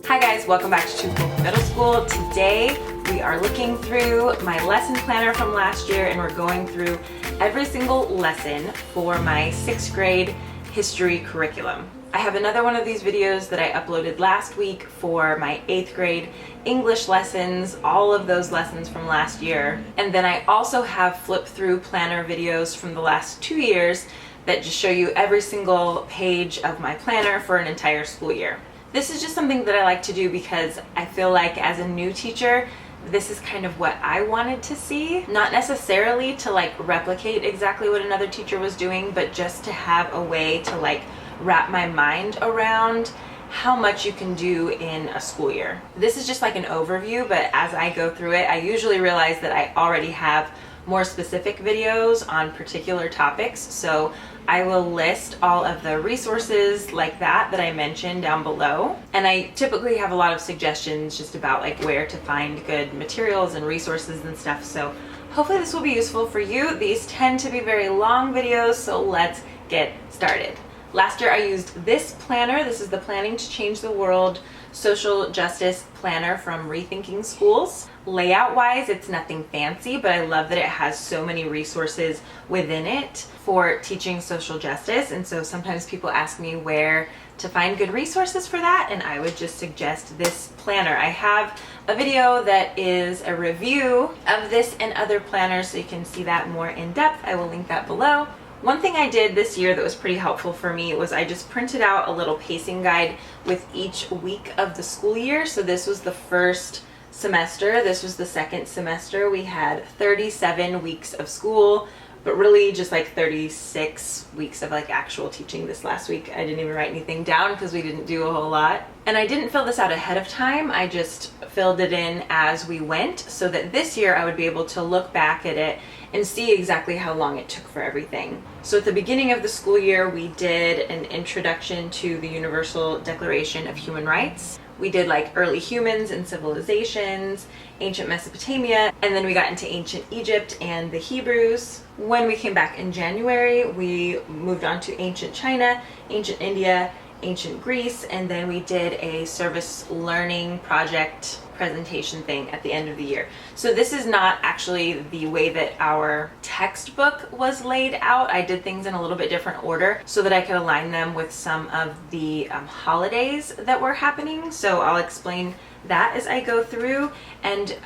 Hi guys, welcome back to Too Cool for Middle School. Today we are looking through my lesson planner from last year and we're going through every single lesson for my 6th grade history curriculum. I have another one of these videos that I uploaded last week for my 8th grade English lessons, all of those lessons from last year. And then I also have flip through planner videos from the last 2 years that just show you every single page of my planner for an entire school year. This is just something that I like to do because I feel like as a new teacher, this is kind of what I wanted to see. Not necessarily to like replicate exactly what another teacher was doing, but just to have a way to like wrap my mind around how much you can do in a school year. This is just like an overview, but as I go through it, I usually realize that I already have more specific videos on particular topics. So I will list all of the resources like that I mentioned down below. And I typically have a lot of suggestions just about like where to find good materials and resources and stuff. So hopefully this will be useful for you. These tend to be very long videos, so let's get started. Last year I used this planner. This is the Planning to Change the World Social Justice Planner from Rethinking Schools. Layout wise, it's nothing fancy, but I love that it has so many resources within it for teaching social justice. And so sometimes people ask me where to find good resources for that, and I would just suggest this planner. I have a video that is a review of this and other planners, so you can see that more in depth. I will link that below. One thing I did this year that was pretty helpful for me was I just printed out a little pacing guide with each week of the school year. So this was the first semester, this was the second semester. We had 37 weeks of school, but really just like 36 weeks of like actual teaching this last week. I didn't even write anything down because we didn't do a whole lot. And I didn't fill this out ahead of time. I just filled it in as we went so that this year I would be able to look back at it and see exactly how long it took for everything. So at the beginning of the school year, we did an introduction to the Universal Declaration of Human Rights. We did like early humans and civilizations, ancient Mesopotamia, and then we got into ancient Egypt and the Hebrews. When we came back in January, we moved on to ancient China, ancient India, ancient Greece, and then we did a service learning project presentation thing at the end of the year. So this is not actually the way that our textbook was laid out. I did things in a little bit different order so that I could align them with some of the holidays that were happening. So I'll explain that as I go through. And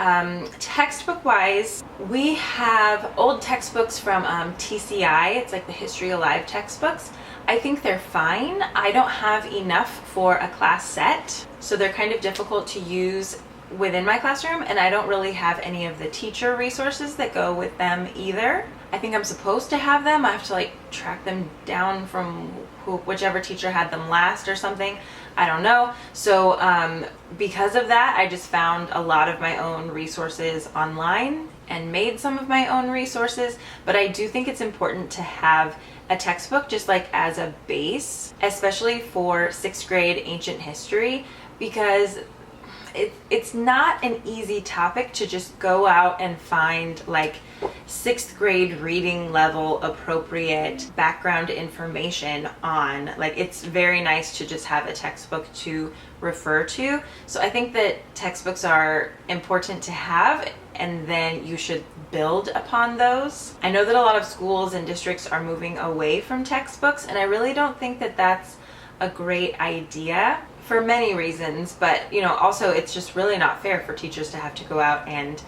textbook wise, we have old textbooks from TCI. It's like the History Alive textbooks. I think they're fine. I don't have enough for a class set, so they're kind of difficult to use within my classroom, and I don't really have any of the teacher resources that go with them either. I think I'm supposed to have them. I have to like track them down from whichever teacher had them last or something. I don't know. So because of that, I just found a lot of my own resources online and made some of my own resources, but I do think it's important to have a textbook just like as a base, especially for 6th grade ancient history, because it's not an easy topic to just go out and find like 6th grade reading level appropriate background information on. Like, it's very nice to just have a textbook to refer to. So I think that textbooks are important to have, and then you should build upon those. I know that a lot of schools and districts are moving away from textbooks, and I really don't think that that's a great idea for many reasons, but you know, also it's just really not fair for teachers to have to go out and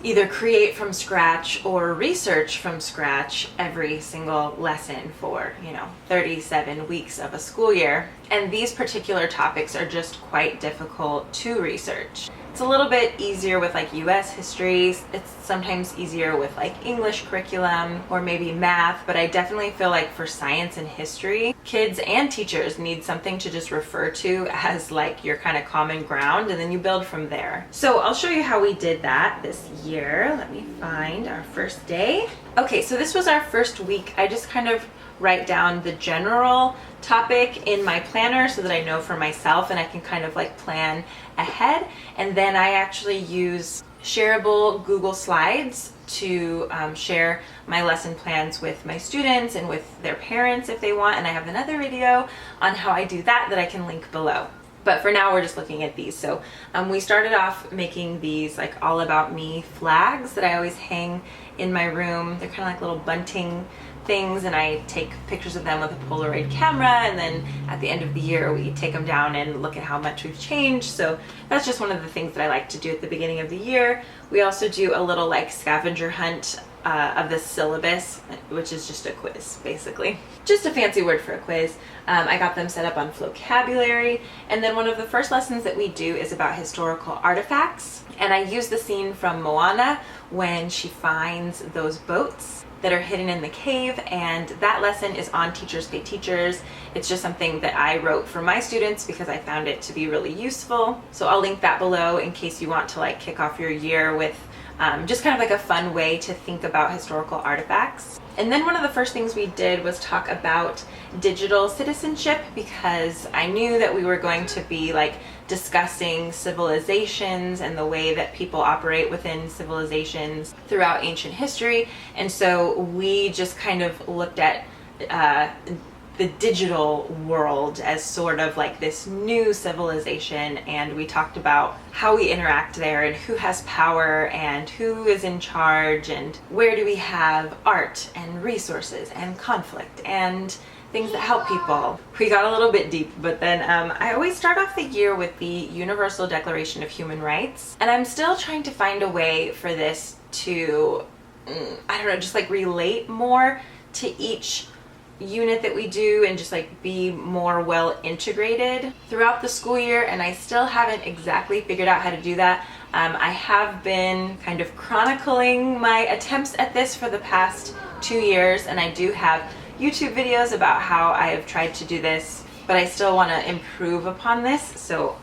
either create from scratch or research from scratch every single lesson for, you know, 37 weeks of a school year. And these particular topics are just quite difficult to research. It's a little bit easier with like US history. It's sometimes easier with like English curriculum or maybe math, but I definitely feel like for science and history, kids and teachers need something to just refer to as like your kind of common ground, and then you build from there. So I'll show you how we did that this year. Let me find our first day. Okay, so this was our first week. I just kind of write down the general topic in my planner so that I know for myself and I can kind of like plan ahead. And then I actually use shareable Google Slides to share my lesson plans with my students and with their parents if they want, and I have another video on how I do that I can link below. But for now, we're just looking at these. So we started off making these like all about me flags that I always hang in my room. They're kind of like little bunting things, and I take pictures of them with a Polaroid camera, and then at the end of the year we take them down and look at how much we've changed. So that's just one of the things that I like to do at the beginning of the year. We also do a little like scavenger hunt of the syllabus, which is just a quiz, basically. Just a fancy word for a quiz. I got them set up on vocabulary, and then one of the first lessons that we do is about historical artifacts, and I use the scene from Moana when she finds those boats that are hidden in the cave, and that lesson is on Teachers Pay Teachers. It's just something that I wrote for my students because I found it to be really useful. So I'll link that below in case you want to like kick off your year with just kind of like a fun way to think about historical artifacts. And then one of the first things we did was talk about digital citizenship, because I knew that we were going to be like discussing civilizations and the way that people operate within civilizations throughout ancient history. And so we just kind of looked at the digital world as sort of like this new civilization, and we talked about how we interact there and who has power and who is in charge and where do we have art and resources and conflict and things that help people. We got a little bit deep, but then I always start off the year with the Universal Declaration of Human Rights, and I'm still trying to find a way for this to, I don't know, just like relate more to each unit that we do and just like be more well integrated throughout the school year, and I still haven't exactly figured out how to do that. I have been kind of chronicling my attempts at this for the past 2 years, and I do have YouTube videos about how I have tried to do this, but I still want to improve upon this, so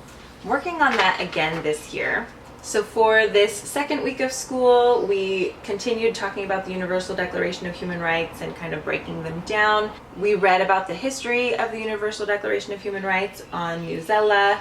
I'm working on that again this year. So for this second week of school, we continued talking about the Universal Declaration of Human Rights and kind of breaking them down. We read about the history of the Universal Declaration of Human Rights on Mozilla.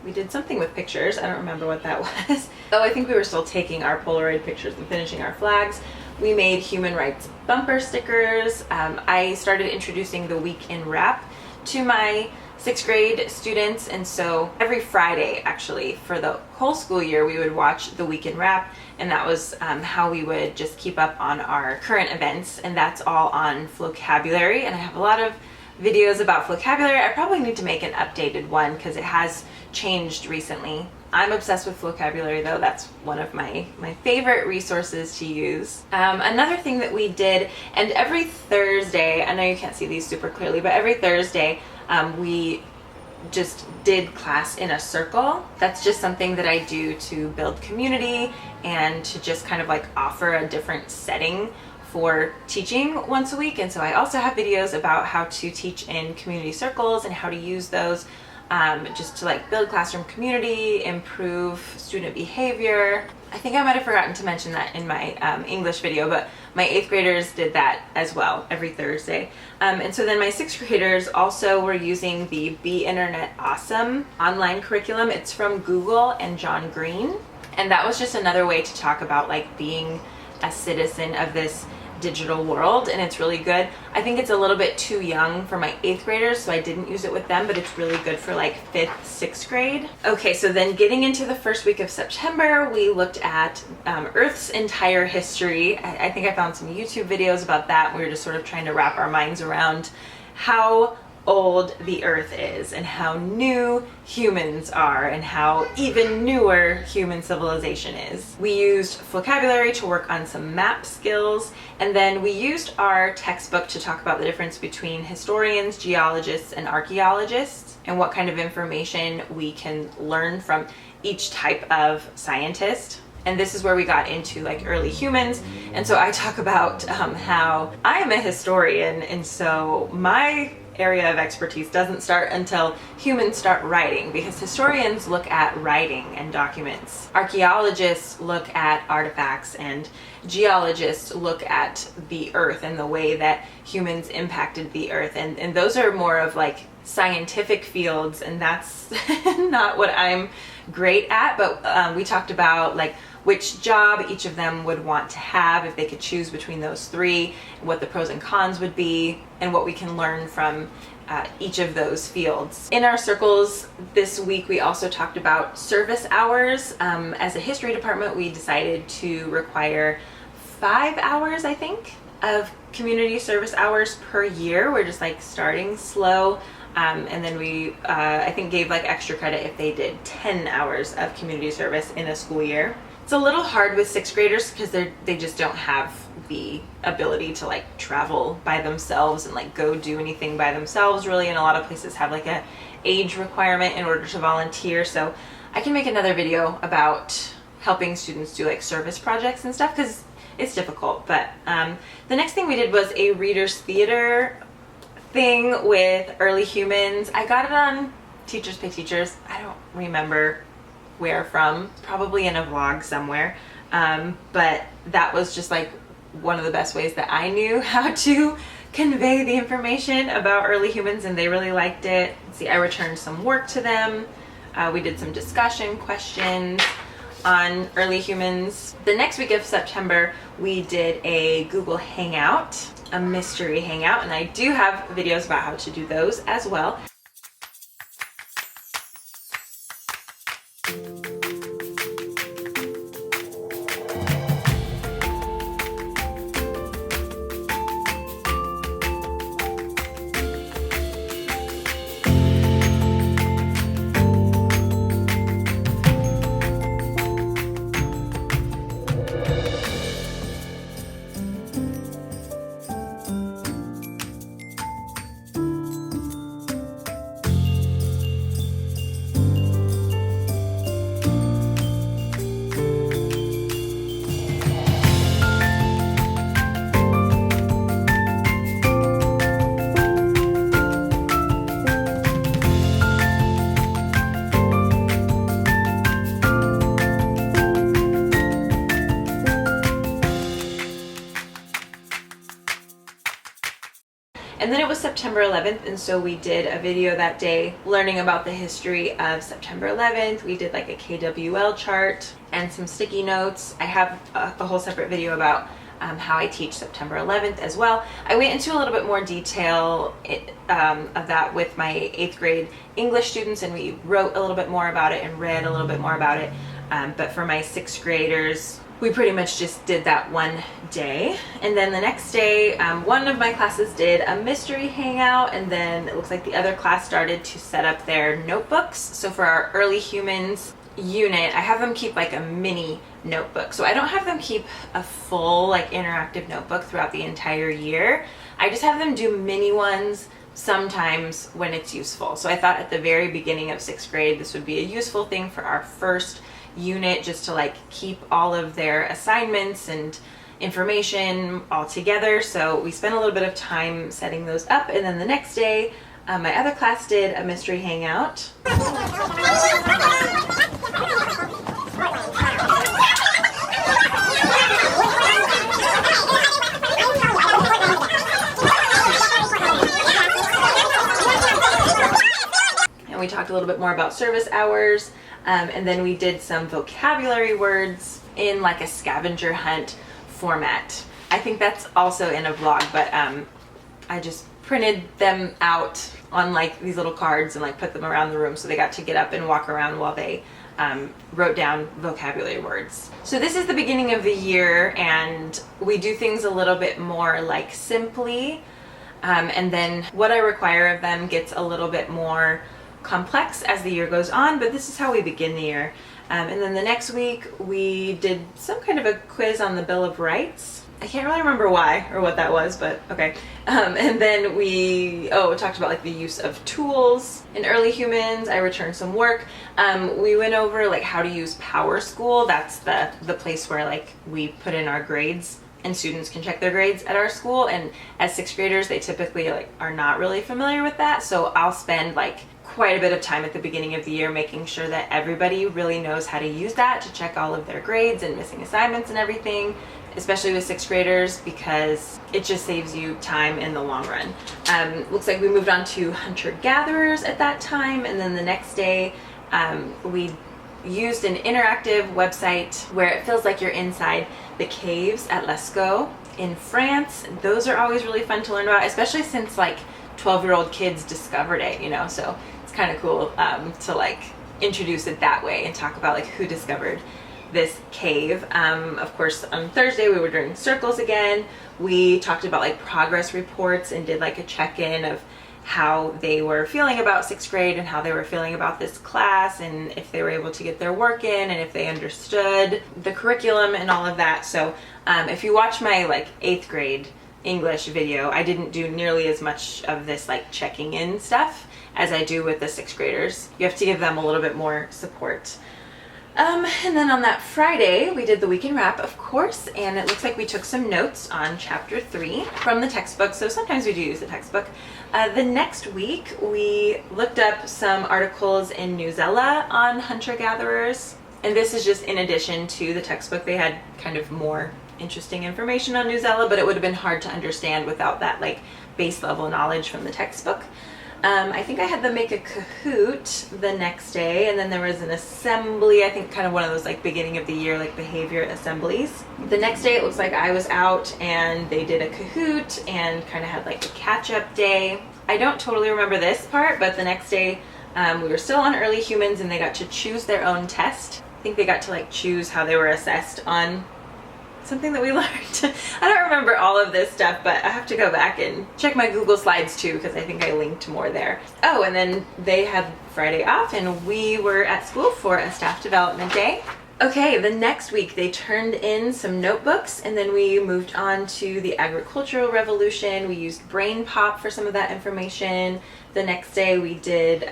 We did something with pictures. I don't remember what that was. Oh, I think we were still taking our Polaroid pictures and finishing our flags. We made human rights bumper stickers. I started introducing the week in rap to my 6th grade students, and so every Friday actually for the whole school year we would watch the week in rap, and that was how we would just keep up on our current events, and that's all on vocabulary. And I have a lot of videos about vocabulary. I probably need to make an updated one because it has changed recently. I'm obsessed with vocabulary though. That's one of my favorite resources to use. Another thing that we did, and every Thursday, I know you can't see these super clearly, but every Thursday we just did class in a circle. That's just something that I do to build community and to just kind of like offer a different setting for teaching once a week. And so I also have videos about how to teach in community circles and how to use those just to like build classroom community, improve student behavior. I think I might have forgotten to mention that in my English video, but my 8th graders did that as well every Thursday. And so then my 6th graders also were using the Be Internet Awesome online curriculum. It's from Google and John Green. And that was just another way to talk about like being a citizen of this digital world, and it's really good. I think it's a little bit too young for my 8th graders, so I didn't use it with them, but it's really good for like 5th, 6th grade. Okay, so then getting into the first week of September, we looked at Earth's entire history. I think I found some YouTube videos about that. We were just sort of trying to wrap our minds around how old the Earth is and how new humans are and how even newer human civilization is. We used vocabulary to work on some map skills, and then we used our textbook to talk about the difference between historians, geologists, and archaeologists, and what kind of information we can learn from each type of scientist. And this is where we got into like early humans. And so I talk about how I am a historian, and so my area of expertise doesn't start until humans start writing, because historians look at writing and documents. Archaeologists look at artifacts, and geologists look at the earth and the way that humans impacted the earth. And those are more of like scientific fields, and that's not what I'm great at. But we talked about like which job each of them would want to have if they could choose between those three, what the pros and cons would be, and what we can learn from each of those fields. In our circles this week, we also talked about service hours. As a history department, we decided to require 5 hours, I think, of community service hours per year. We're just like starting slow. And then we, I think, gave like extra credit if they did 10 hours of community service in a school year. It's a little hard with 6th graders because they just don't have the ability to like travel by themselves and like go do anything by themselves really, and a lot of places have like a age requirement in order to volunteer. So I can make another video about helping students do like service projects and stuff because it's difficult. But the next thing we did was a readers theater thing with early humans. I got it on Teachers Pay Teachers. I don't remember where from, probably in a vlog somewhere, but that was just like one of the best ways that I knew how to convey the information about early humans, and they really liked it. Let's see, I returned some work to them. We did some discussion questions on early humans. The next week of September, we did a Google Hangout, a mystery hangout, and I do have videos about how to do those as well. And then it was September 11th, and so we did a video that day learning about the history of September 11th. We did like a KWL chart and some sticky notes. I have a whole separate video about how I teach September 11th as well. I went into a little bit more detail of that with my 8th grade English students, and we wrote a little bit more about it and read a little bit more about it. But for my 6th graders, we pretty much just did that one day. And then the next day, one of my classes did a mystery hangout, and then it looks like the other class started to set up their notebooks. So for our early humans unit, I have them keep like a mini notebook. So I don't have them keep a full like interactive notebook throughout the entire year. I just have them do mini ones sometimes when it's useful. So I thought at the very beginning of 6th grade, this would be a useful thing for our first unit, just to like keep all of their assignments and information all together. So we spent a little bit of time setting those up, and then the next day my other class did a mystery hangout. And we talked a little bit more about service hours. And then we did some vocabulary words in like a scavenger hunt format. I think that's also in a vlog, but I just printed them out on like these little cards and like put them around the room so they got to get up and walk around while they wrote down vocabulary words. So this is the beginning of the year, and we do things a little bit more like simply, and then what I require of them gets a little bit more complex as the year goes on, but this is how we begin the year. And then the next week we did some kind of a quiz on the Bill of Rights. I can't really remember why or what that was, but okay. And then we talked about like the use of tools in early humans. I returned some work. We went over like how to use PowerSchool. That's the place where like we put in our grades and students can check their grades at our school. And as 6th graders, they typically like are not really familiar with that. So I'll spend like quite a bit of time at the beginning of the year making sure that everybody really knows how to use that to check all of their grades and missing assignments and everything, especially with 6th graders, because it just saves you time in the long run. Looks like we moved on to hunter-gatherers at that time, and then the next day we used an interactive website where it feels like you're inside the caves at Lascaux in France. Those are always really fun to learn about, especially since like 12-year-old kids discovered it, you know, so it's kind of cool to like introduce it that way and talk about like who discovered this cave. Of course, on Thursday we were doing circles again. We talked about like progress reports and did like a check-in of how they were feeling about 6th grade and how they were feeling about this class, and if they were able to get their work in and if they understood the curriculum and all of that. So if you watch my like 8th grade English video, I didn't do nearly as much of this like checking in stuff as I do with the 6th graders. You have to give them a little bit more support. And then on that Friday, we did the week in wrap, of course, and it looks like we took some notes on chapter 3 from the textbook, so sometimes we do use the textbook. The next week, we looked up some articles in Newsella on hunter-gatherers, and this is just in addition to the textbook. They had kind of more interesting information on Newsella, but it would have been hard to understand without that like base level knowledge from the textbook. I think I had them make a Kahoot the next day, and then there was an assembly, I think kind of one of those like beginning of the year like behavior assemblies. The next day it looks like I was out and they did a Kahoot and kind of had like a catch-up day. I don't totally remember this part, but the next day we were still on early humans and they got to choose their own test. I think they got to like choose how they were assessed on something that we learned. I don't remember all of this stuff, but I have to go back and check my Google Slides too, because I think I linked more there. Oh, and then they had Friday off and we were at school for a staff development day. Okay, the next week they turned in some notebooks and then we moved on to the agricultural revolution. We used Brain Pop for some of that information. The next day we did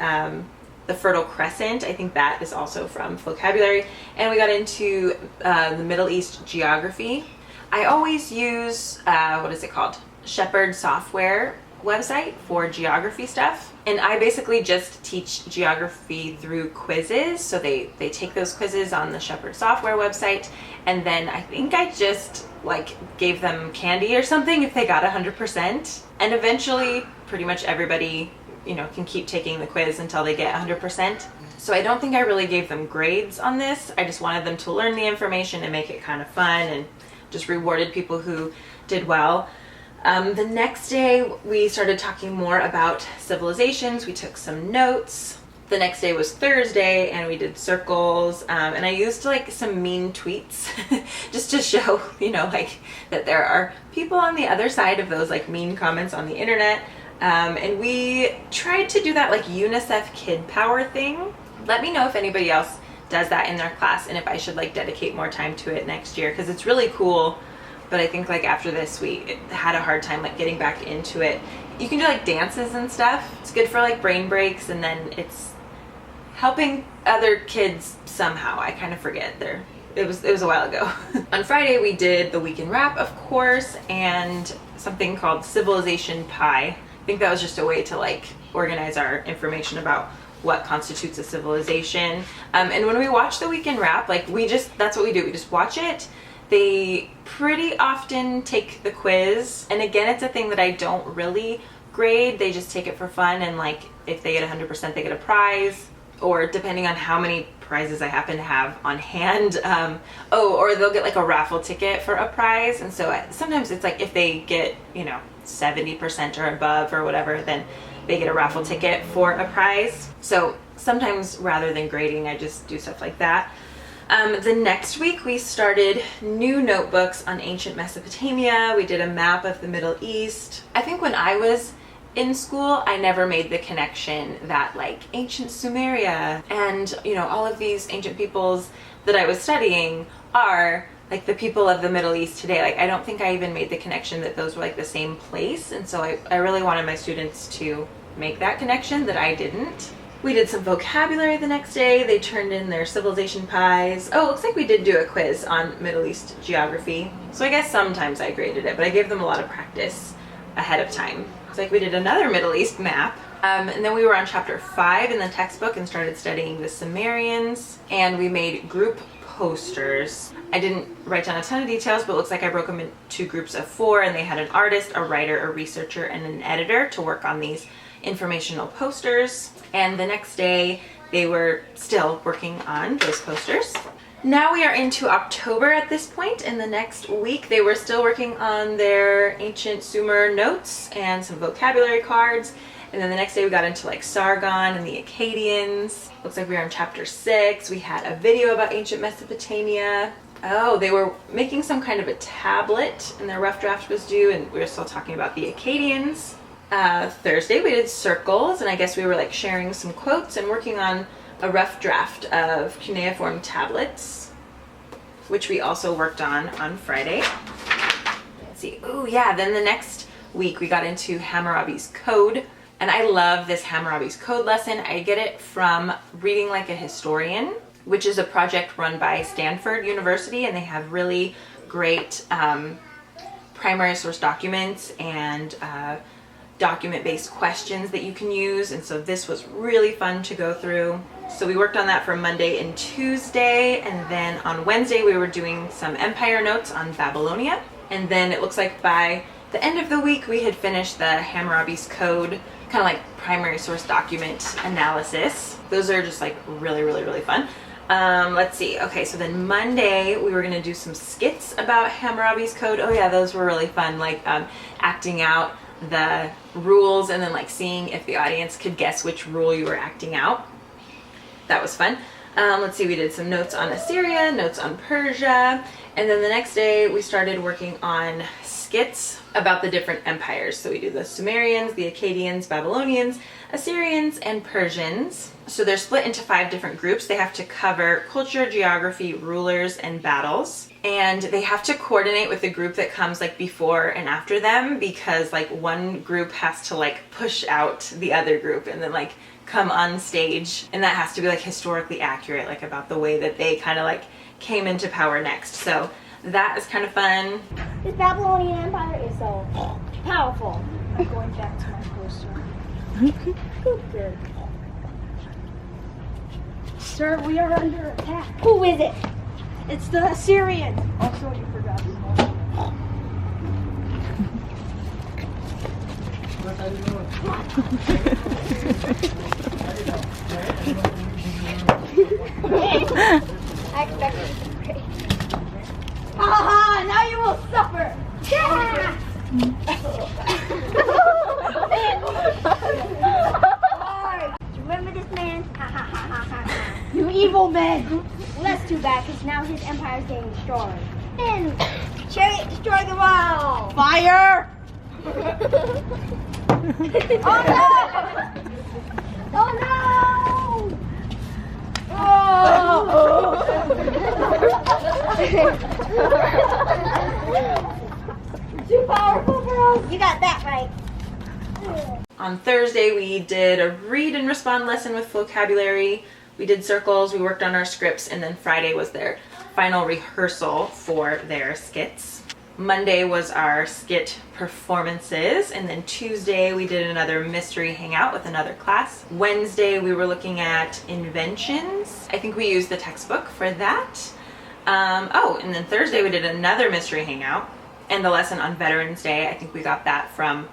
the Fertile Crescent. I think that is also from vocabulary. And we got into the Middle East geography. I always use, what is it called? SHEPPARD software website for geography stuff. And I basically just teach geography through quizzes. So they take those quizzes on the SHEPPARD software website. And then I think I just like gave them candy or something if they got 100%. And eventually pretty much everybody, you know, can keep taking the quiz until they get 100%. So I don't think I really gave them grades on this. I just wanted them to learn the information and make it kind of fun, and just rewarded people who did well. The next day we started talking more about civilizations. We took some notes. The next day was Thursday and we did circles, and I used like some mean tweets just to show, you know, like that there are people on the other side of those like mean comments on the internet. And we tried to do that like UNICEF Kid Power thing. Let me know if anybody else does that in their class and if I should like dedicate more time to it next year, because it's really cool. But I think like after this we had a hard time like getting back into it. You can do like dances and stuff. It's good for like brain breaks, and then it's helping other kids somehow. I kind of forget there. It was a while ago. On Friday we did the week in wrap, of course, and something called Civilization Pie. I think that was just a way to like organize our information about what constitutes a civilization. And when we watch the week in wrap, like that's what we do. We just watch it. They pretty often take the quiz. And again, it's a thing that I don't really grade. They just take it for fun. And like, if they get 100%, they get a prize, or depending on how many prizes I happen to have on hand. Or they'll get like a raffle ticket for a prize. And so sometimes it's like if they get, you know, 70% or above or whatever, then they get a raffle ticket for a prize. So sometimes rather than grading, I just do stuff like that. The next week we started new notebooks on ancient Mesopotamia. We did a map of the Middle East. I think when I was in school, I never made the connection that like ancient Sumeria and, you know, all of these ancient peoples that I was studying are like the people of the Middle East today. Like, I don't think I even made the connection that those were like the same place. And so I really wanted my students to make that connection that I didn't. We did some vocabulary the next day. They turned in their civilization pies. Oh, it looks like we did do a quiz on Middle East geography. So I guess sometimes I graded it, but I gave them a lot of practice ahead of time. Looks like we did another Middle East map. And then we were on chapter 5 in the textbook and started studying the Sumerians. And we made group posters. I didn't write down a ton of details, but it looks like I broke them into groups of 4, and they had an artist, a writer, a researcher, and an editor to work on these informational posters. And the next day they were still working on those posters. Now we are into October at this point. In the next week, they were still working on their ancient Sumer notes and some vocabulary cards. And then the next day we got into like Sargon and the Akkadians. Looks like we were in chapter 6. We had a video about ancient Mesopotamia. Oh, they were making some kind of a tablet and their rough draft was due, and we were still talking about the Akkadians. Thursday we did circles, and I guess we were like sharing some quotes and working on a rough draft of cuneiform tablets, which we also worked on Friday. Let's see. Oh yeah, then the next week we got into Hammurabi's Code, and I love this Hammurabi's Code lesson. I get it from Reading Like a Historian, which is a project run by Stanford University, and they have really great primary source documents and document-based questions that you can use, and so this was really fun to go through. So we worked on that for Monday and Tuesday, and then on Wednesday we were doing some empire notes on Babylonia, and then it looks like by the end of the week we had finished the Hammurabi's Code kind of like primary source document analysis. Those are just like really fun. Let's see. Okay, so then Monday we were going to do some skits about Hammurabi's Code. Oh yeah, those were really fun, like acting out the rules and then like seeing if the audience could guess which rule you were acting out. That was fun. Let's see, we did some notes on Assyria, notes on Persia, and then the next day we started working on skits about the different empires. So we do the Sumerians, the Akkadians, Babylonians, Assyrians, and Persians. So they're split into 5 different groups. They have to cover culture, geography, rulers, and battles. And they have to coordinate with the group that comes like before and after them, because like one group has to like push out the other group and then like come on stage, and that has to be like historically accurate, like about the way that they kind of like came into power next. So that is kind of fun. This Babylonian Empire is so powerful. I'm going back to my poster. Good. Sir, we are under attack. Who is it? It's the Assyrians. Also, you forgot his name. I expected it to break. Aha! Now you will suffer! Yeah! Do you remember this man? You evil man! Well, that's too bad, because now his empire is getting destroyed. And chariot, destroy the wall! Fire! Oh no! Oh no! Oh! Too powerful for us. You got that right. On Thursday we did a read and respond lesson with vocabulary. We did circles, we worked on our scripts, and then Friday was their final rehearsal for their skits. Monday was our skit performances, and then Tuesday we did another mystery hangout with another class. Wednesday we were looking at inventions. I think we used the textbook for that. Oh, and then Thursday we did another mystery hangout and the lesson on Veterans Day. I think we got that from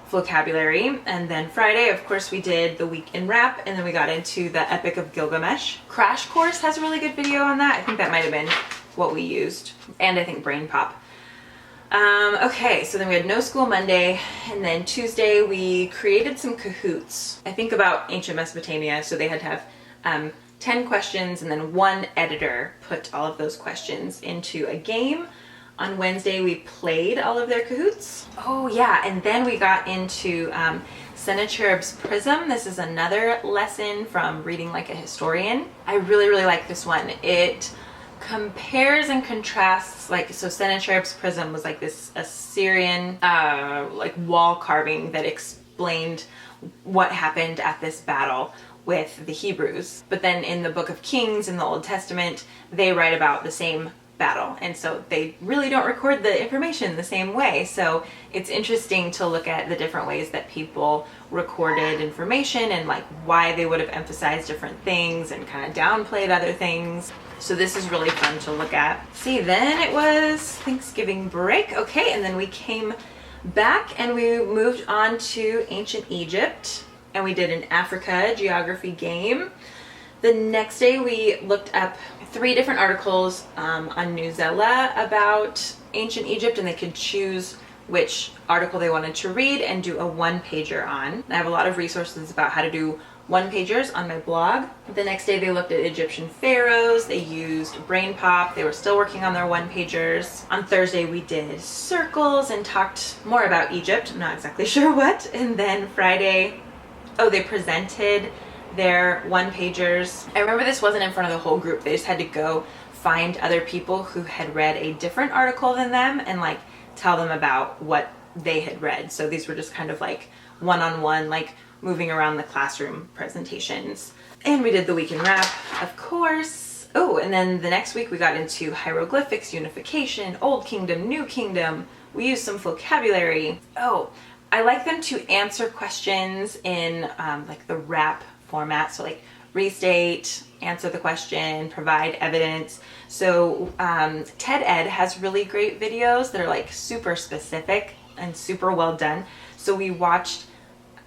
vocabulary. And then Friday, of course, we did the week in rap, and then we got into the Epic of Gilgamesh. Crash Course has a really good video on that. I think that might have been what we used, and I think Brain Pop. Okay, so then we had no school Monday, and then Tuesday we created some Kahoots. I think about ancient Mesopotamia, so they had to have 10 questions, and then one editor put all of those questions into a game. On Wednesday, we played all of their Kahoots. Oh yeah, and then we got into Sennacherib's Prism. This is another lesson from Reading Like a Historian. I really like this one. It compares and contrasts, like, so Sennacherib's Prism was like this Assyrian like wall carving that explained what happened at this battle with the Hebrews. But then in the Book of Kings in the Old Testament, they write about the same battle, and so they really don't record the information the same way. So it's interesting to look at the different ways that people recorded information and like why they would have emphasized different things and kind of downplayed other things. So this is really fun to look at. See, then it was Thanksgiving break. Okay, and then we came back and we moved on to ancient Egypt, and we did an Africa geography game. The next day we looked up 3 different articles on Newsella about ancient Egypt, and they could choose which article they wanted to read and do a 1-pager on. I have a lot of resources about how to do 1-pagers on my blog. The next day they looked at Egyptian pharaohs. They used Brain Pop. They were still working on their 1-pagers. On Thursday we did circles and talked more about Egypt. I'm not exactly sure what. And then Friday, they presented their 1-pagers. I remember this wasn't in front of the whole group. They just had to go find other people who had read a different article than them and like tell them about what they had read. So these were just kind of like one-on-one, like moving around the classroom presentations. And we did the week in wrap, of course. Oh, and then the next week we got into hieroglyphics, unification, Old Kingdom, New Kingdom. We used some vocabulary. Oh, I like them to answer questions in like the wrap format. So like restate, answer the question, provide evidence. So TED Ed has really great videos that are like super specific and super well done. So we watched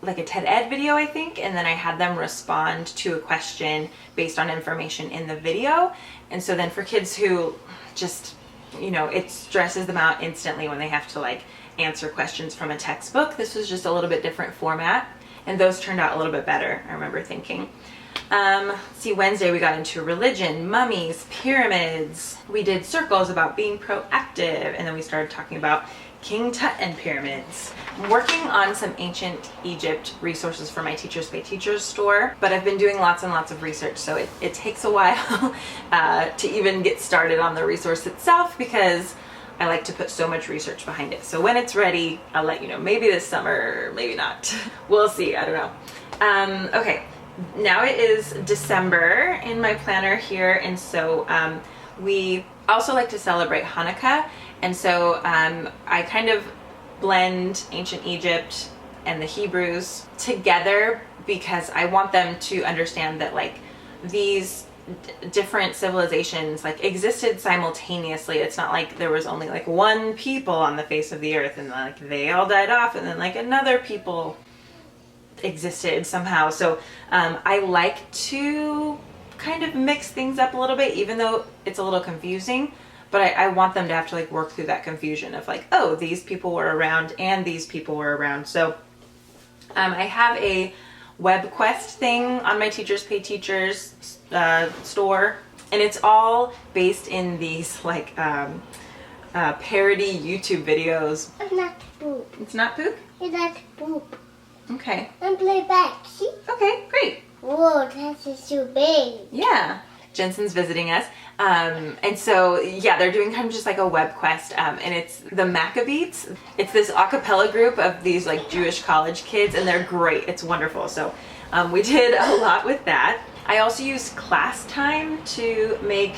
like a TED Ed video, I think, and then I had them respond to a question based on information in the video. And so then for kids who just, it stresses them out instantly when they have to like answer questions from a textbook, this was just a little bit different format, and those turned out a little bit better, I remember thinking. See, Wednesday we got into religion, mummies, pyramids. We did circles about being proactive, and then we started talking about King Tut and pyramids. I'm working on some ancient Egypt resources for my Teachers Pay Teachers store, but I've been doing lots and lots of research, so it takes a while to even get started on the resource itself, because I like to put so much research behind it. So when it's ready, I'll let you know. Maybe this summer, maybe not. We'll see, I don't know. Okay, now it is December in my planner here, and so we also like to celebrate Hanukkah. And so I kind of blend ancient Egypt and the Hebrews together because I want them to understand that like these different civilizations like existed simultaneously. It's not like there was only like one people on the face of the earth and like they all died off and then like another people existed somehow. So I like to kind of mix things up a little bit, even though it's a little confusing. But I want them to have to like work through that confusion of like, oh, these people were around and these people were around. So I have a web quest thing on my Teachers Pay Teachers store, and it's all based in these like parody YouTube videos. It's not poop. It's not poop? It's not poop. Okay. And play back, see? Okay, great. Whoa, that is too big. Yeah. Jensen's visiting us. And so, yeah, they're doing kind of just like a web quest, and it's the Maccabees. It's this a cappella group of these like Jewish college kids, and they're great. It's wonderful. So we did a lot with that. I also used class time to make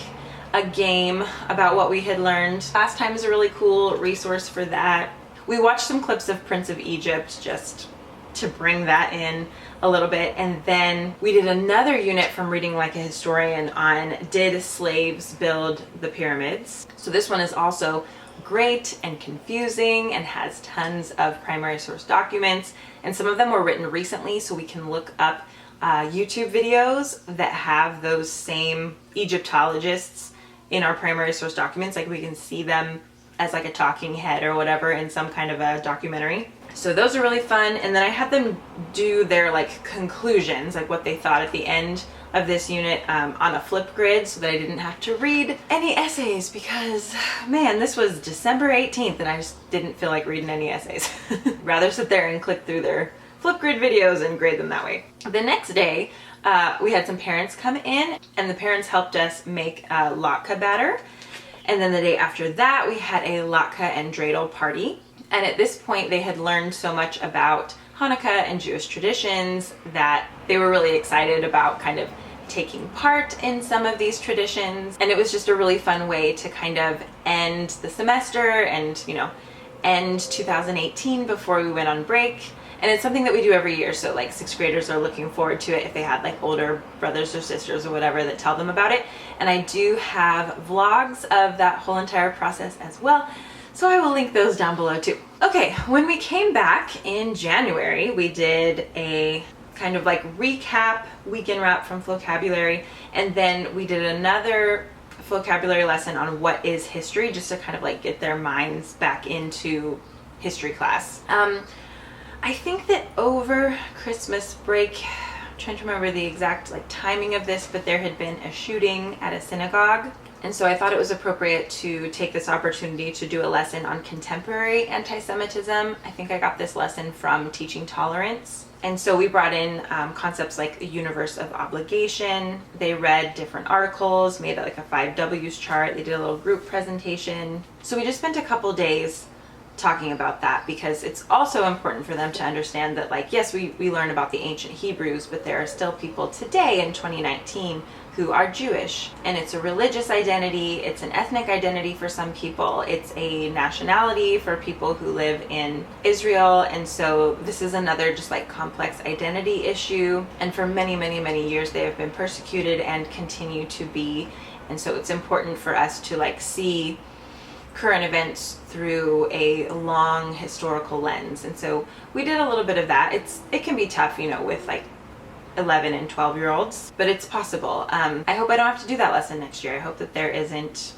a game about what we had learned. Class time is a really cool resource for that. We watched some clips of Prince of Egypt just to bring that in a little bit, and then we did another unit from Reading Like a Historian on did slaves build the pyramids. So this one is also great and confusing and has tons of primary source documents, and some of them were written recently, so we can look up YouTube videos that have those same Egyptologists in our primary source documents. Like we can see them as like a talking head or whatever in some kind of a documentary. So those are really fun. And then I had them do their like conclusions, like what they thought at the end of this unit on a flip grid, so that I didn't have to read any essays, because man, this was December 18th and I just didn't feel like reading any essays. Rather sit there and click through their flip grid videos and grade them that way. The next day, we had some parents come in, and the parents helped us make latke batter. And then the day after that, we had a latke and dreidel party. And at this point, they had learned so much about Hanukkah and Jewish traditions that they were really excited about kind of taking part in some of these traditions. And it was just a really fun way to kind of end the semester and, you know, end 2018 before we went on break. And it's something that we do every year. So like 6th graders are looking forward to it if they had like older brothers or sisters or whatever that tell them about it. And I do have vlogs of that whole entire process as well, so I will link those down below too. Okay, when we came back in January, we did a kind of like recap, weekend wrap from vocabulary, and then we did another vocabulary lesson on what is history, just to kind of like get their minds back into history class. I think that over Christmas break, I'm trying to remember the exact like timing of this, but there had been a shooting at a synagogue. And so I thought it was appropriate to take this opportunity to do a lesson on contemporary anti-Semitism. I think I got this lesson from Teaching Tolerance. And so we brought in concepts like the universe of obligation. They read different articles, made like a 5 W's chart. They did a little group presentation. So we just spent a couple days talking about that, because it's also important for them to understand that, like, yes, we learn about the ancient Hebrews, but there are still people today in 2019 who are Jewish, and it's a religious identity, it's an ethnic identity for some people, it's a nationality for people who live in Israel. And so this is another just like complex identity issue, and for many, many, many years they have been persecuted and continue to be. And so it's important for us to like see current events through a long historical lens. And so we did a little bit of that. It can be tough, you know, with like 11 and 12-year-olds, but it's possible. I hope I don't have to do that lesson next year. I hope that there isn't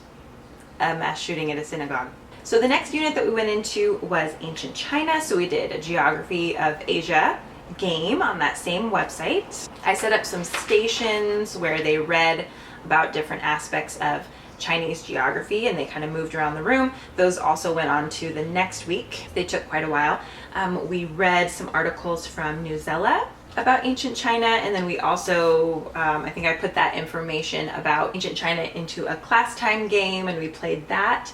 a mass shooting at a synagogue. So the next unit that we went into was ancient China. So we did a geography of Asia game on that same website. I set up some stations where they read about different aspects of Chinese geography, and they kind of moved around the room. Those also went on to the next week. They took quite a while. We read some articles from New Zealand about ancient China, and then we also, I think I put that information about ancient China into a class time game, and we played that.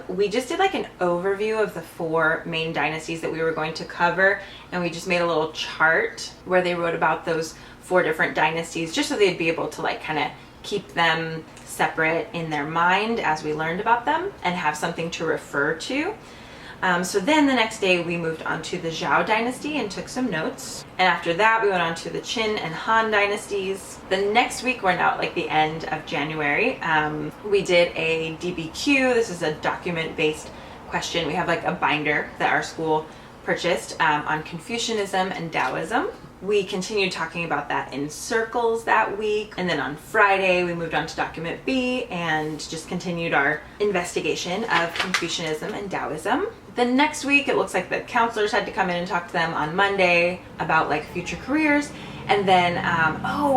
We just did like an overview of the 4 main dynasties that we were going to cover, and we just made a little chart where they wrote about those 4 different dynasties, just so they'd be able to like kind of keep them separate in their mind as we learned about them and have something to refer to. So then the next day we moved on to the Zhao dynasty and took some notes. And after that we went on to the Qin and Han dynasties. The next week, we're now at like the end of January, we did a DBQ. This is a document-based question. We have like a binder that our school purchased on Confucianism and Taoism. We continued talking about that in circles that week. And then on Friday, we moved on to document B and just continued our investigation of Confucianism and Taoism. The next week, it looks like the counselors had to come in and talk to them on Monday about like future careers. And then,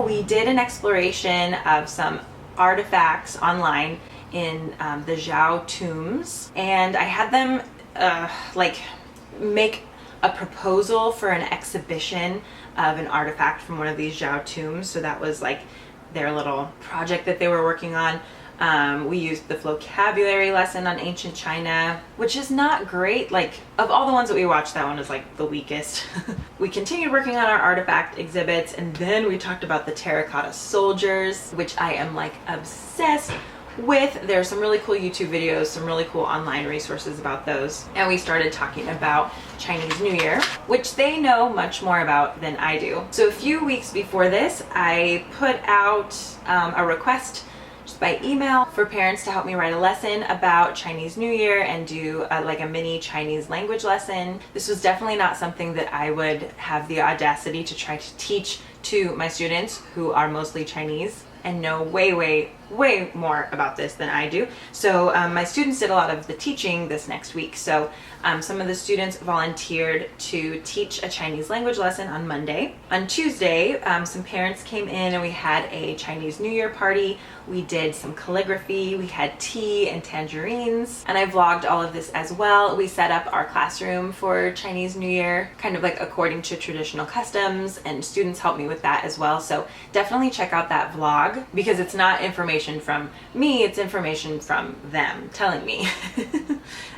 we did an exploration of some artifacts online in the Zhao tombs. And I had them make a proposal for an exhibition of an artifact from one of these Zhao tombs. So that was like their little project that they were working on. We used the vocabulary lesson on ancient China, which is not great. Like, of all the ones that we watched, that one was like the weakest. We continued working on our artifact exhibits, and then we talked about the terracotta soldiers, which I am like obsessed with. There's some really cool YouTube videos, some really cool online resources about those. And we started talking about Chinese New Year, which they know much more about than I do. So a few weeks before this, I put out a request just by email for parents to help me write a lesson about Chinese New Year and do like a mini Chinese language lesson. This was definitely not something that I would have the audacity to try to teach to my students who are mostly Chinese and know way more about this than I do. So my students did a lot of the teaching this next week. So some of the students volunteered to teach a Chinese language lesson on Monday. On Tuesday, some parents came in and we had a Chinese New Year party. We did some calligraphy, we had tea and tangerines, and I vlogged all of this as well. We set up our classroom for Chinese New Year, kind of like according to traditional customs, and students helped me with that as well. So definitely check out that vlog, because it's not information from me, it's information from them telling me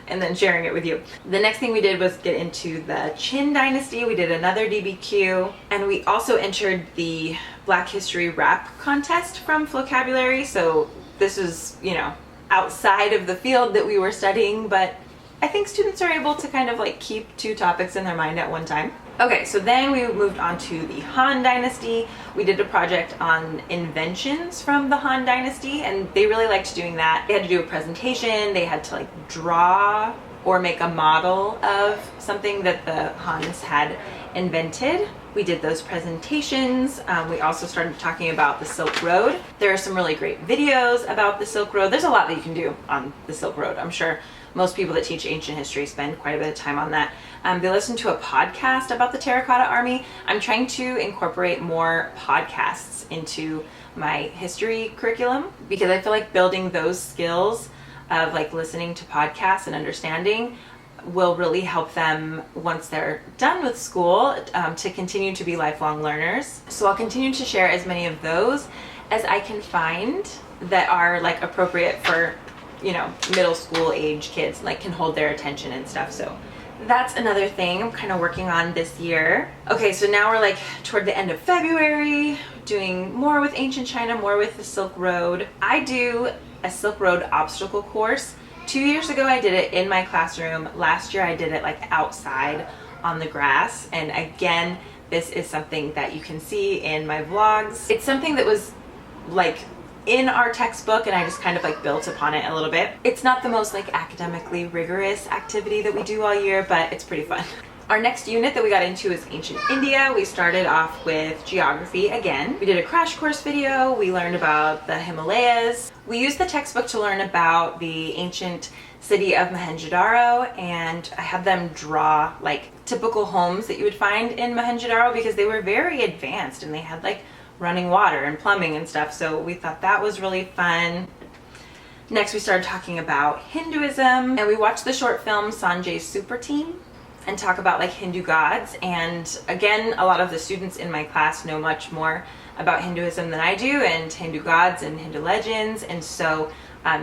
and then sharing it with you. The next thing we did was get into the Qin dynasty. We did another DBQ, and we also entered the Black History rap contest from vocabulary. So this is, you know, outside of the field that we were studying, but I think students are able to kind of like keep 2 topics in their mind at one time. Okay, so then we moved on to the Han Dynasty. We did a project on inventions from the Han Dynasty, and they really liked doing that. They had to do a presentation, they had to like draw or make a model of something that the Huns had invented. We did those presentations. We also started talking about the Silk Road. There are some really great videos about the Silk Road. There's a lot that you can do on the Silk Road. I'm sure most people that teach ancient history spend quite a bit of time on that. They listened to a podcast about the Terracotta Army. I'm trying to incorporate more podcasts into my history curriculum because I feel like building those skills of like listening to podcasts and understanding will really help them once they're done with school to continue to be lifelong learners. So I'll continue to share as many of those as I can find that are like appropriate for, you know, middle school age kids, like can hold their attention and stuff. So that's another thing I'm kind of working on this year. Okay, so now we're like toward the end of February, doing more with ancient China, more with the Silk Road. I do a Silk Road obstacle course. 2 years ago I did it in my classroom. Last year I did it like outside on the grass. And again, this is something that you can see in my vlogs. It's something that was like in our textbook and I just kind of like built upon it a little bit. It's not the most like academically rigorous activity that we do all year, but it's pretty fun. Our next unit that we got into is ancient India. We started off with geography again. We did a crash course video. We learned about the Himalayas. We used the textbook to learn about the ancient city of Mohenjo-daro, and I had them draw like typical homes that you would find in Mohenjo-daro because they were very advanced and they had like running water and plumbing and stuff. So we thought that was really fun. Next, we started talking about Hinduism, and we watched the short film Sanjay's Super Team and talk about like Hindu gods. And again, a lot of the students in my class know much more about Hinduism than I do, and Hindu gods and Hindu legends, and so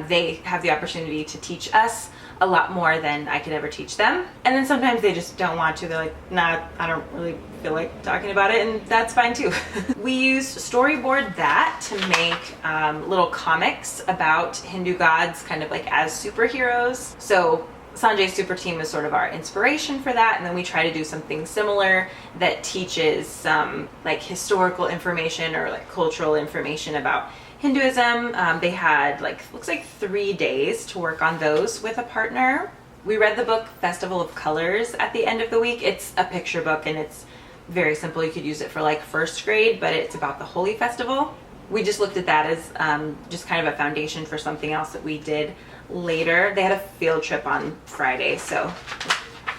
they have the opportunity to teach us a lot more than I could ever teach them. And then sometimes they just don't want to. They're like, nah, I don't really feel like talking about it, and that's fine too. We used Storyboard That to make little comics about Hindu gods kind of like as superheroes. So Sanjay's Super Team is sort of our inspiration for that, and then we try to do something similar that teaches some like historical information or like cultural information about Hinduism. They had like, looks like 3 days to work on those with a partner. We read the book Festival of Colors at the end of the week. It's a picture book and it's very simple. You could use it for like first grade, but it's about the Holy Festival. We just looked at that as just kind of a foundation for something else that we did later. They had a field trip on Friday, so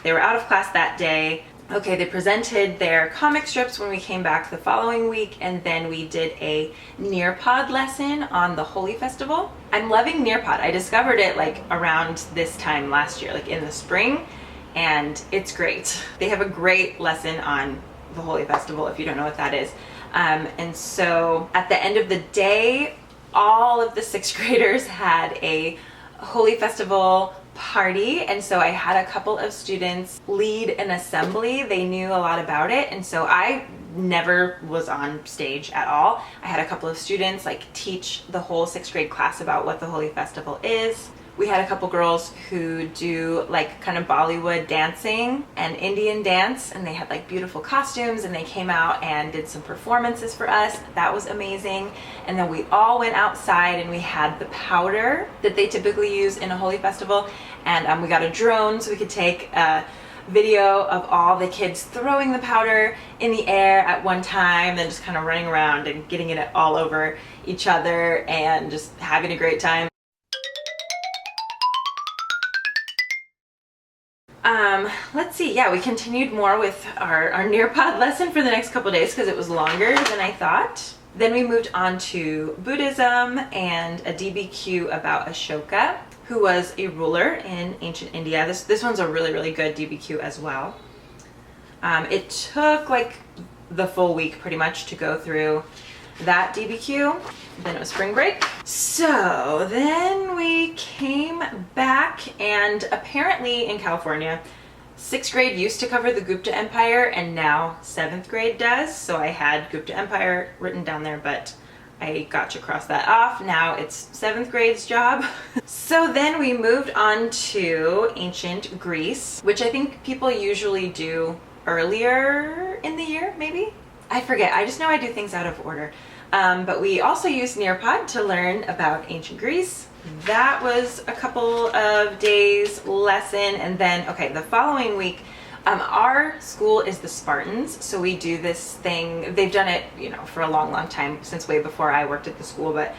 they were out of class that day. Okay, they presented their comic strips when we came back the following week, and then we did a Nearpod lesson on the Holy Festival. I'm loving Nearpod. I discovered it like around this time last year, like in the spring, and it's great. They have a great lesson on the Holy Festival if you don't know what that is. And so at the end of the day, all of the 6th graders had a Holy Festival party, and so I had a couple of students lead an assembly. They knew a lot about it, and so I never was on stage at all. I had a couple of students like teach the whole 6th grade class about what the Holy Festival is. We had a couple girls who do like kind of Bollywood dancing and Indian dance, and they had like beautiful costumes, and they came out and did some performances for us. That was amazing. And then we all went outside and we had the powder that they typically use in a Holy Festival, and we got a drone so we could take a video of all the kids throwing the powder in the air at one time, then just kind of running around and getting it all over each other and just having a great time. Let's see, yeah, we continued more with our Nearpod lesson for the next couple days because it was longer than I thought. Then we moved on to Buddhism and a DBQ about Ashoka, who was a ruler in ancient India. This one's a really, really good DBQ as well. It took like the full week pretty much to go through that DBQ. Then it was spring break. So then we came back, and apparently in California, 6th grade used to cover the Gupta Empire, and now 7th grade does. So I had Gupta Empire written down there, but I got to cross that off. Now it's 7th grade's job. So then we moved on to ancient Greece, which I think people usually do earlier in the year, maybe? I forget. I just know I do things out of order. But we also used Nearpod to learn about ancient Greece. that was a couple of days lesson. And then, okay, the following week, our school is the Spartans, so we do this thing. They've done it, you know, for a long, long time, since way before I worked at the school, but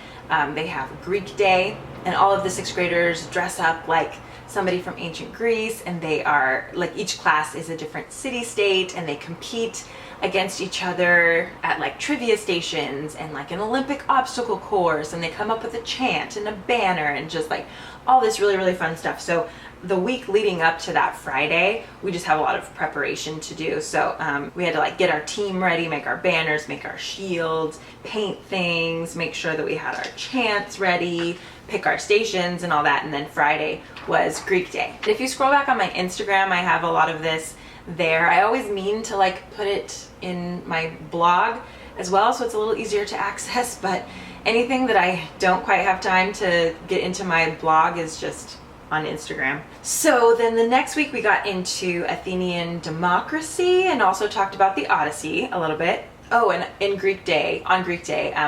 they have Greek Day, and all of the sixth graders dress up like somebody from ancient Greece, and they are, like, each class is a different city-state, and they compete against each other at like trivia stations and like an Olympic obstacle course, and they come up with a chant and a banner and just like all this really, really fun stuff. So the week leading up to that Friday, we just have a lot of preparation to do. So we had to like get our team ready, make our banners, make our shields, paint things, make sure that we had our chants ready, pick our stations and all that. And then Friday was Greek Day. If you scroll back on my Instagram, I have a lot of this there. I always mean to like put it in my blog as well, so it's a little easier to access, but anything that I don't quite have time to get into my blog is just on Instagram. So then the next week we got into Athenian democracy and also talked about the Odyssey a little bit. Oh, and on Greek Day,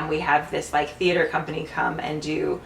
we have this like theater company come and do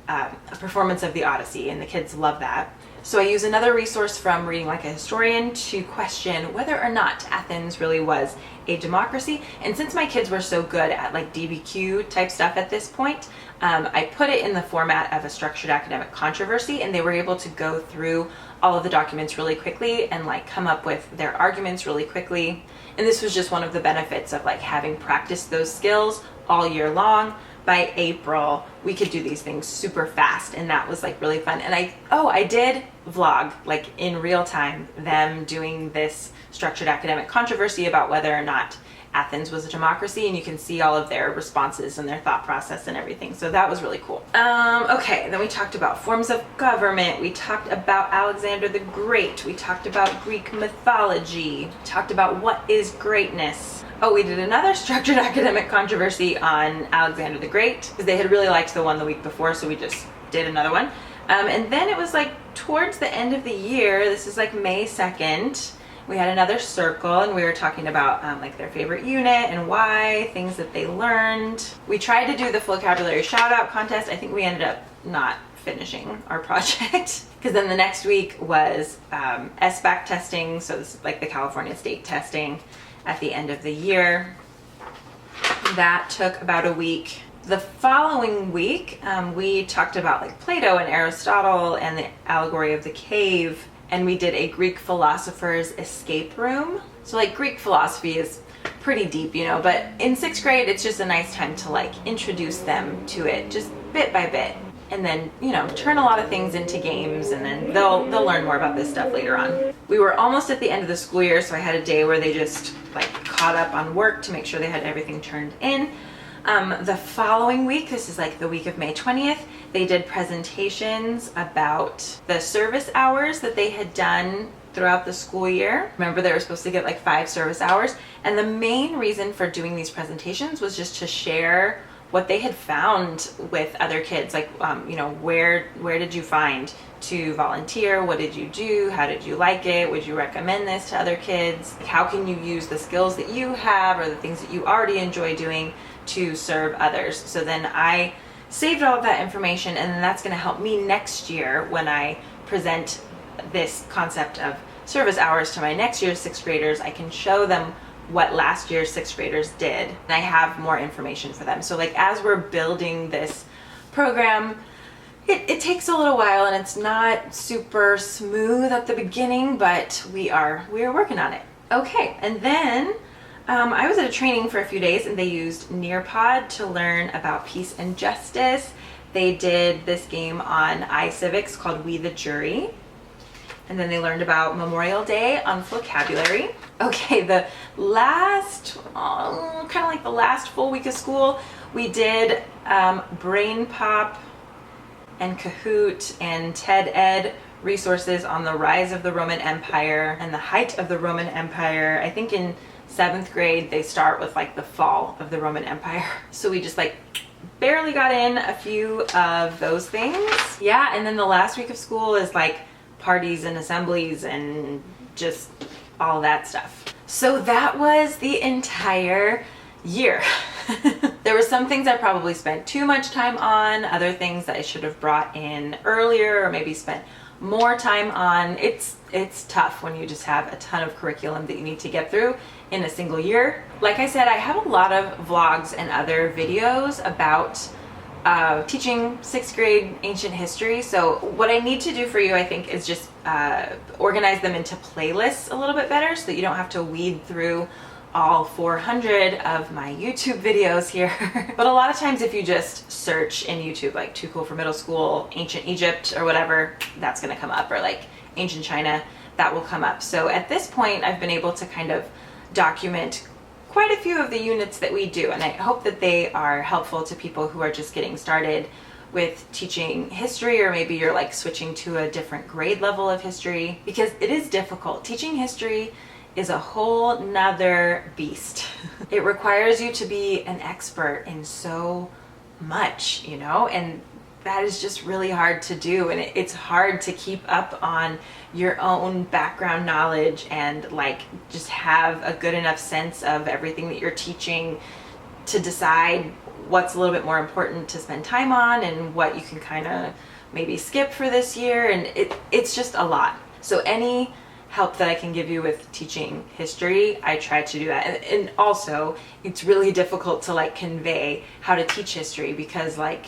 a performance of the Odyssey, and the kids love that. So I use another resource from Reading Like a Historian to question whether or not Athens really was a democracy. And since my kids were so good at like DBQ type stuff at this point, I put it in the format of a structured academic controversy, and they were able to go through all of the documents really quickly and like come up with their arguments really quickly. And this was just one of the benefits of like having practiced those skills all year long. By April, we could do these things super fast, and that was like really fun. And I did vlog like in real time them doing this structured academic controversy about whether or not Athens was a democracy, and you can see all of their responses and their thought process and everything. So that was really cool. Okay, then we talked about forms of government. We talked about Alexander the Great. We talked about Greek mythology. We talked about what is greatness. Oh, we did another structured academic controversy on Alexander the Great because they had really liked the one the week before, so we just did another one. And then it was like towards the end of the year, this is like May 2nd, we had another circle, and we were talking about like their favorite unit and why, things that they learned. We tried to do the vocabulary shout out contest. I think we ended up not finishing our project because then the next week was SBAC testing, so this is like the California state testing at the end of the year. That took about a week. The following week, we talked about like Plato and Aristotle and the allegory of the cave, and we did a Greek philosopher's escape room. So like Greek philosophy is pretty deep, you know, but in 6th grade, it's just a nice time to like introduce them to it just bit by bit. And then, you know, turn a lot of things into games, and then they'll learn more about this stuff later on. We were almost at the end of the school year, so I had a day where they just like caught up on work to make sure they had everything turned in. The following week, this is like the week of May 20th, they did presentations about the service hours that they had done throughout the school year. Remember, they were supposed to get like 5 service hours, and the main reason for doing these presentations was just to share what they had found with other kids, like you know, where did you find to volunteer, what did you do, how did you like it, would you recommend this to other kids, how can you use the skills that you have or the things that you already enjoy doing to serve others. So then I saved all of that information, and then that's going to help me next year when I present this concept of service hours to my next year's 6th graders. I can show them what last year's 6th graders did, and I have more information for them. So like as we're building this program, it takes a little while, and it's not super smooth at the beginning, but we are working on it. Okay, and then I was at a training for a few days, and they used Nearpod to learn about peace and justice. They did this game on iCivics called We the Jury. And then they learned about Memorial Day on vocabulary. Okay, the last, kind of like the last full week of school, we did Brain Pop and Kahoot and TED Ed resources on the rise of the Roman Empire and the height of the Roman Empire. I think in 7th grade, they start with like the fall of the Roman Empire. So we just like barely got in a few of those things. Yeah, and then the last week of school is like parties and assemblies and just all that stuff. So that was the entire year. There were some things I probably spent too much time on, other things that I should have brought in earlier or maybe spent more time on. It's tough when you just have a ton of curriculum that you need to get through in a single year. Like I said, I have a lot of vlogs and other videos about teaching 6th grade ancient history. So what I need to do for you, I think, is just organize them into playlists a little bit better so that you don't have to weed through all 400 of my YouTube videos here. But a lot of times if you just search in YouTube, like Too Cool for Middle School, Ancient Egypt or whatever, that's gonna come up, or like Ancient China, that will come up. So at this point, I've been able to kind of document quite a few of the units that we do, and I hope that they are helpful to people who are just getting started with teaching history, or maybe you're like switching to a different grade level of history, because it is difficult. Teaching history is a whole nother beast. It requires you to be an expert in so much, you know, and that is just really hard to do, and it's hard to keep up on your own background knowledge and like just have a good enough sense of everything that you're teaching to decide what's a little bit more important to spend time on and what you can kind of maybe skip for this year, and it's just a lot. So any help that I can give you with teaching history, I try to do that. And also, it's really difficult to like convey how to teach history, because like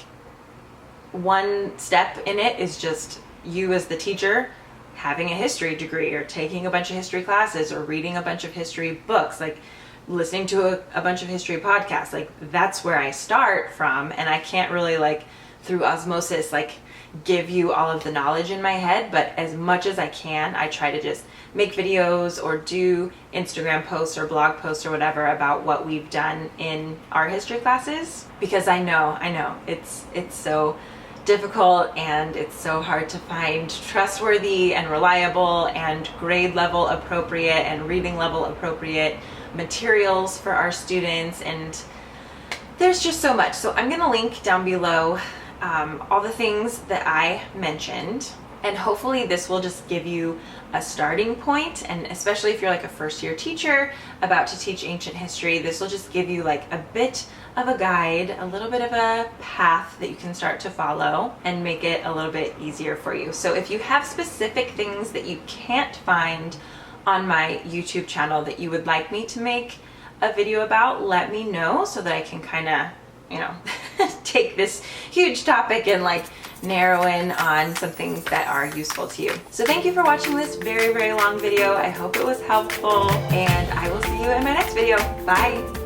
one step in it is just you as the teacher having a history degree or taking a bunch of history classes or reading a bunch of history books, like listening to a bunch of history podcasts. Like that's where I start from, and I can't really like through osmosis like give you all of the knowledge in my head, but as much as I can, I try to just make videos or do Instagram posts or blog posts or whatever about what we've done in our history classes, because I know it's so difficult and it's so hard to find trustworthy and reliable and grade level appropriate and reading level appropriate materials for our students, and there's just so much. So I'm gonna link down below all the things that I mentioned, and hopefully this will just give you a starting point, and especially if you're like a first year teacher about to teach ancient history, this will just give you like a bit of a guide, a little bit of a path that you can start to follow and make it a little bit easier for you. So if you have specific things that you can't find on my YouTube channel that you would like me to make a video about, let me know so that I can kind of, you know, take this huge topic and like narrow in on some things that are useful to you. So thank you for watching this very, very long video. I hope it was helpful, and I will see you in my next video. Bye.